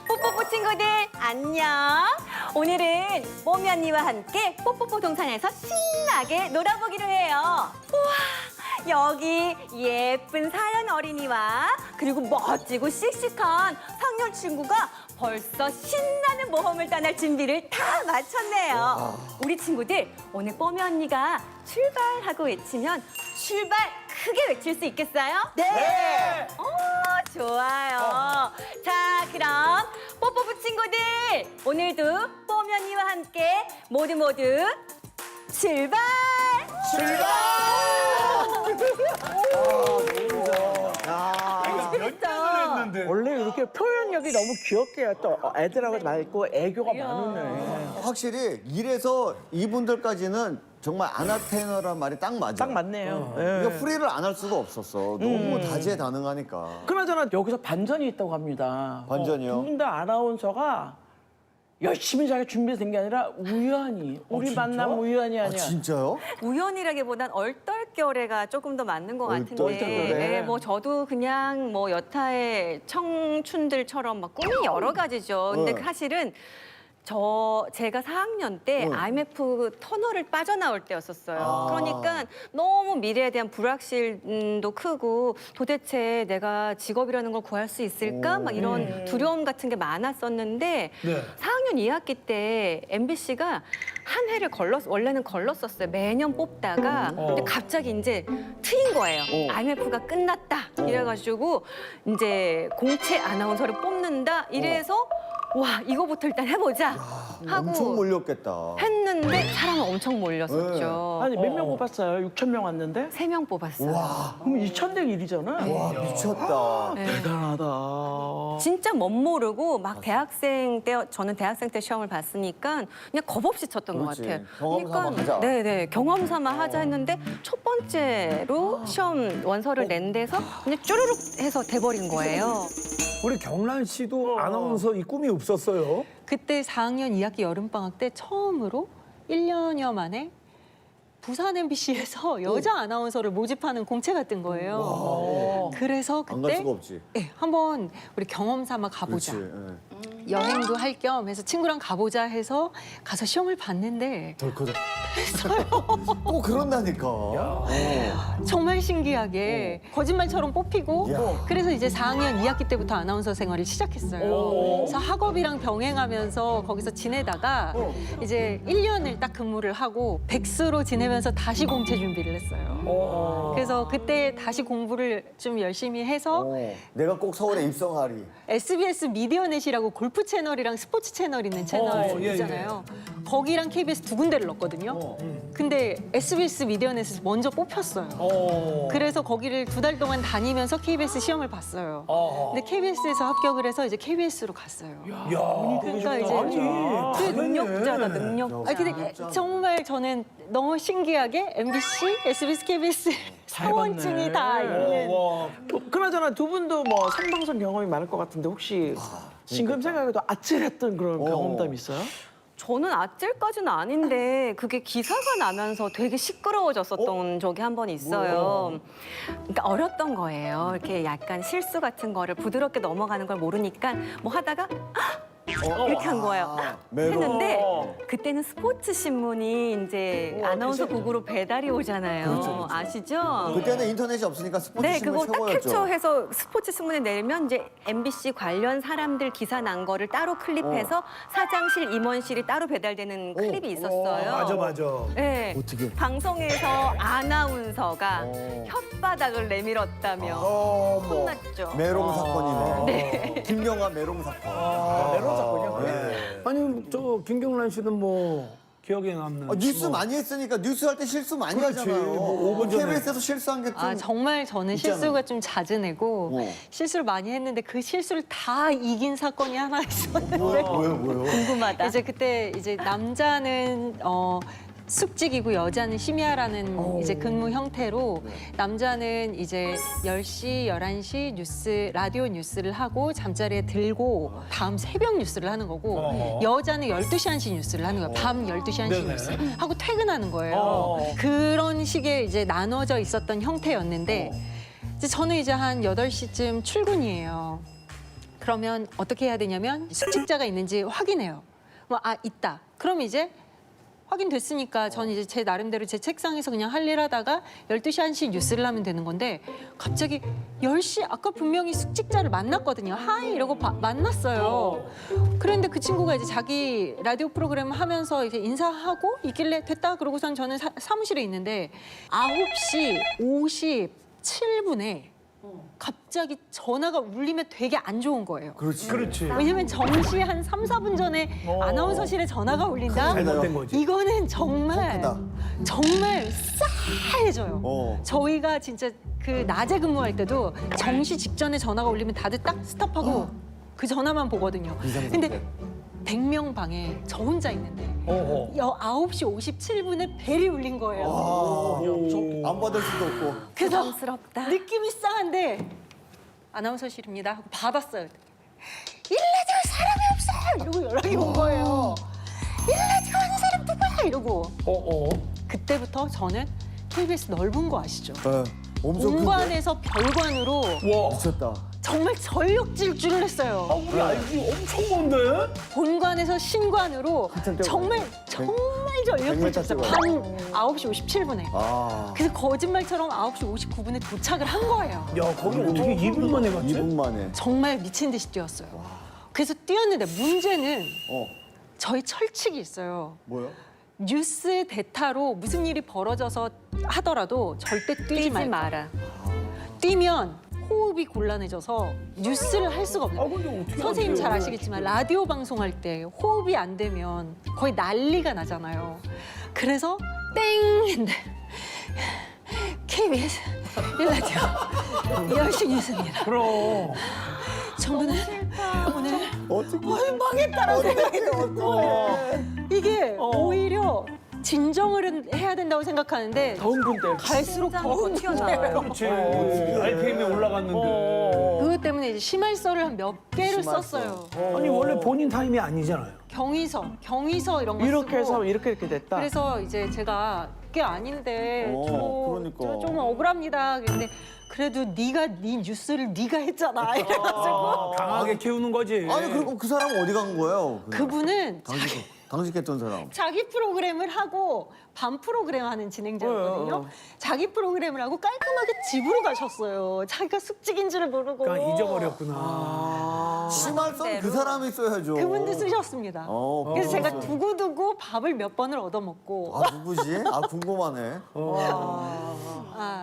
뽀뽀뽀 친구들 안녕. 오늘은 뽀미 언니와 함께 뽀뽀뽀 동산에서 신나게 놀아보기로 해요. 우와, 여기 예쁜 사연 어린이와 그리고 멋지고 씩씩한 상렬 친구가 벌써 신나는 모험을 떠날 준비를 다 마쳤네요. 우리 친구들 오늘 뽀미 언니가 출발하고 외치면 출발 크게 외칠 수 있겠어요? 네. 좋아요. 자, 그럼 뽀뽀뽀 친구들 오늘도 뽀미 언니와 함께 모두 출발! 원래 이렇게 표현력이 너무 귀엽게 해요. 또 애들하고 맑고 애교가 많으네. 확실히 이래서 이분들까지는 정말 아나테너란 말이 딱 맞아. 딱 맞네요. 이거 프리를 안 할 수가 없었어. 너무 다재다능하니까. 그나저나 여기서 반전이 있다고 합니다. 반전이요? 두 분 다 아나운서가 열심히 자기 준비된 게 아니라 우연히 우리 만남 우연이 아 아니야. 진짜요? 우연이라기보단 얼떨결에가 조금 더 맞는 것 같은데. 얼떨결에. 네, 뭐 저도 그냥 뭐 여타의 청춘들처럼 막 꿈이 여러 가지죠. 근데 네. 사실은 제가 4학년 때 IMF 터널을 빠져나올 때였었어요. 아. 그러니까 너무 미래에 대한 불확실도 크고 도대체 내가 직업이라는 걸 구할 수 있을까? 막 이런 두려움 같은 게 많았었는데 4학년 2학기 때 MBC가 한 해를 원래는 걸렀었어요. 매년 뽑다가 근데 갑자기 이제 트인 거예요. IMF가 끝났다. 이래가지고 이제 공채 아나운서를 뽑는다. 이래서 와, 이거부터 일단 해보자 하고 엄청 몰렸겠다. 했는데 사람 엄청 몰렸었죠. 아니 몇 명 뽑았어요? 6천 명 왔는데? 3명 뽑았어요. 와, 그럼 2천 대 1이잖아. 와 미쳤다. 네. 대단하다. 진짜 멋 모르고 막 대학생 때 저는 대학생 때 시험을 봤으니까 그냥 겁 없이 쳤던 것 그렇지. 같아요. 경험 삼아 하자. 네네 경험 삼아 하자 했는데 첫 번째로 시험 원서를 낸 데서 그냥 쭈르륵 해서 돼버린 거예요. 우리 경란 씨도 아나운서 이 꿈이 없었어요? 그때 4학년 2학기 여름방학 때 처음으로 1년여 만에 부산 MBC에서 여자 아나운서를 모집하는 공채가 뜬 거예요. 그래서 안 갈 그때 수가 없지. 네, 한번 우리 경험 삼아 가보자. 그렇지. 여행도 할 겸 해서 친구랑 가보자 해서 가서 시험을 봤는데 덜커덕. 꼭 그런다니까. 정말 신기하게 거짓말처럼 뽑히고 야. 그래서 이제 4학년 2학기 때부터 아나운서 생활을 시작했어요. 그래서 학업이랑 병행하면서 거기서 지내다가 이제 1년을 딱 근무를 하고 백수로 지내면서 다시 공채 준비를 했어요. 그래서 그때 다시 공부를 좀 열심히 해서 내가 꼭 서울에 입성하리. SBS 미디어넷이라고 골프 채널이랑 스포츠 채널 있는 채널 예, 있잖아요. 거기랑 KBS 두 군데를 넣었거든요. 근데 SBS 미디어넷에서 먼저 뽑혔어요. 그래서 거기를 2달 동안 다니면서 KBS 시험을 봤어요. 근데 KBS에서 합격을 해서 이제 KBS로 갔어요. 그러니까 이제 그 능력자다 능력자. 아 근데 정말 저는 너무 신기하게 MBC, SBS, KBS 사원증이 다 있는. 그나저나 두 분도 뭐 생방송 경험이 많을 것 같은데 혹시 지금 생각해도 아찔했던 그런 경험담 있어요? 저는 아찔까지는 아닌데 그게 기사가 나면서 되게 시끄러워졌었던 적이 한 번 있어요. 그러니까 어렸던 거예요. 이렇게 약간 실수 같은 거를 부드럽게 넘어가는 걸 모르니까 뭐 하다가 이렇게 한 거예요. 메로. 했는데 그때는 스포츠 신문이 이제 아나운서국으로 배달이 오잖아요. 그렇죠. 아시죠? 그때는 인터넷이 없으니까 스포츠 네, 신문 그거 딱 최고였죠. 캡처해서 스포츠 신문에 내면 이제 MBC 관련 사람들 기사 난 거를 따로 클립해서 사장실, 임원실이 따로 배달되는 클립이 있었어요. 맞아. 네. 어떻게? 방송에서 아나운서가 혓바닥을 내밀었다며 혼났죠. 메롱 사건이네. 네. 김영하 메롱 사건. 메롱 사건이요? 네. 아니 저 김경란 씨는 뭐 기억에 남는 뉴스 뭐 많이 했으니까 뉴스 할 때 실수 많이 그렇지. 하잖아요. 뭐 5분 전에. KBS에서 실수한 게 좀. 아 정말 저는 있잖아요. 실수가 좀 잦은 애고 어. 실수를 많이 했는데 그 실수를 다 이긴 사건이 하나 있었는데 뭐요? 궁금하다. 이제 그때 이제 남자는 숙직이고 여자는 심야라는 이제 근무 형태로 남자는 이제 10시, 11시 뉴스, 라디오 뉴스를 하고 잠자리에 들고 다음 새벽 뉴스를 하는 거고 여자는 12시 1시 뉴스를 하는 거예요. 밤 12시 1시 네네. 뉴스 하고 퇴근하는 거예요. 그런 식의 이제 나눠져 있었던 형태였는데 이제 저는 이제 한 8시쯤 출근이에요. 그러면 어떻게 해야 되냐면 숙직자가 있는지 확인해요. 있다. 그럼 이제 확인됐으니까 저는 이제 제 나름대로 제 책상에서 그냥 할 일 하다가 12시 1시 뉴스를 하면 되는 건데 갑자기 10시 아까 분명히 숙직자를 만났거든요. 하이 이러고 만났어요. 그런데 그 친구가 이제 자기 라디오 프로그램 하면서 이제 인사하고 있길래 됐다 그러고선 저는 사무실에 있는데 9시 57분에 갑자기 전화가 울리면 되게 안 좋은 거예요. 그렇지. 그렇지. 왜냐면 정시 한 3, 4분 전에 아나운서실에 전화가 울린다? 잘못된 거지. 이거는 정말 크다. 정말 싸해져요. 어. 저희가 진짜 그 낮에 근무할 때도 정시 직전에 전화가 울리면 다들 딱 스탑하고 그 전화만 보거든요. 근데 100명 방에 저 혼자 있는데 어허. 9시 57분에 벨이 울린 거예요. 안 받을 수도 없고. 그래서 부담스럽다. 느낌이 싸한데 아나운서실입니다 하고 받았어요. 1라디오 사람이 없어요 이러고 연락이 온 거예요. 1라디오 하는 사람 누구야 이러고. 그때부터 저는 KBS 넓은 거 아시죠? 네. 엄청 큰데? 본관에서 별관으로 와. 미쳤다. 정말 전력 질주를 했어요. 우리 알지? 엄청 먼데? 본관에서 신관으로 정말 전력 100m 질주. 찍어요. 한 9시 57분에. 아. 그래서 거짓말처럼 9시 59분에 도착을 한 거예요. 야, 거기 어떻게 2분 만에 갔지? 2분 만에. 정말 미친 듯이 뛰었어요. 그래서 뛰었는데 문제는 어. 저희 철칙이 있어요. 뭐요? 뉴스 대타로 무슨 일이 벌어져서 하더라도 절대 뛰지 뛰지 말고. 마라. 뛰면 호흡이 곤란해져서 뉴스를 할 수가 없는 아, 거예요. 근데 어떻게 선생님 하지? 잘 아시겠지만 라디오 방송할 때 호흡이 안 되면 거의 난리가 나잖아요. 그래서 땡 했는데 KBS 1라디오 10시 뉴스입니다. 그럼. 정부는 오늘 어떻게? 망했다라고 생각이 들었어요. 이게 오히려 진정을 해야 된다고 생각하는데 더 흥분 때. 갈수록 더 튀어나와요. 그렇지. RPM이 올라갔는데. 그것 때문에 이제 심할서를 한 몇 개를 심할서. 썼어요. 아니, 원래 본인 타임이 아니잖아요. 경위서 이런 거 이렇게 쓰고. 해서 이렇게 됐다. 그래서 이제 제가 그게 아닌데 그러니까. 좀 억울합니다. 그런데 그래도 네가 네 뉴스를 네가 했잖아. 이래가지고 강하게 키우는 거지. 아니 그리고 그 사람은 어디 간 거예요? 그분은 당직했던 사람. 자기 프로그램을 하고 밤 프로그램 하는 진행자였거든요. 자기 프로그램을 하고 깔끔하게 집으로 가셨어요. 자기가 숙직인 줄 모르고. 그러니까 잊어버렸구나. 심할선 그 사람이 써야죠. 그분도 쓰셨습니다. 그래서 제가 그분도 두고두고 밥을 몇 번을 얻어먹고. 아 누구지? 아 궁금하네. 아,